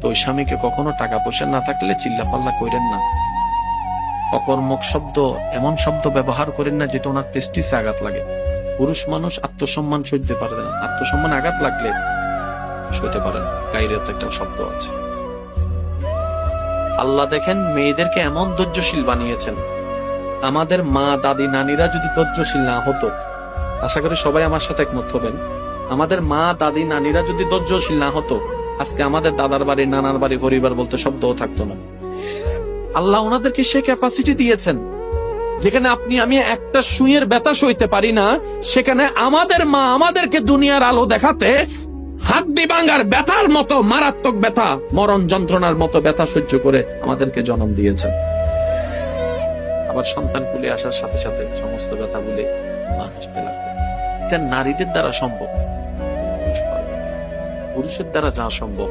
তো ওই স্বামীকে কখনো টাকা পয়সা না থাকলে চিল্লাপাল্লা করেন না, অকর্মক শব্দ, এমন শব্দ ব্যবহার করেন না যেটা ওনার প্রেস্টিজে আঘাত লাগে। পুরুষ মানুষ আত্মসম্মান সইতে পারে না, আত্মসম্মান আঘাত লাগলে সইতে পারে না। গাইরেত একটা শব্দ আছে। আল্লাহ দেখেন মেয়েদেরকে এমন ধৈর্যশীল বানিয়েছেন। আমাদের মা দাদি নানিরা যদি ধৈর্যশীল না হতো, আশা করি সবাই আমার সাথে একমত হবেন, আমাদের মা দাদি নানিরা যদি ধৈর্যশীল না হতো, আজকে আমাদের দাদার বাড়ি নানার বাড়ি পরিবার বলতে শব্দও থাকতো না। আল্লাহ ওনাদেরকে সে ক্যাপাসিটি দিয়েছেন যেখানে আপনি আমি একটা সুইয়ের ব্যথা সইতে পারি না, সেখানে আমাদের মা আমাদেরকে দুনিয়ার আলো দেখাতে হাড্ডি ভাঙার ব্যথার মতো মারাত্মক ব্যথা, মরণ যন্ত্রণার মতো ব্যথা সহ্য করে আমাদেরকে জন্ম দিয়েছেন। আবার সন্তান কুলে আসার সাথে সাথে সমস্ত ব্যথা বলে মা হাসতে লাগবে। এটা নারীদের দ্বারা সম্ভব, পুরুষের দ্বারা যা সম্ভব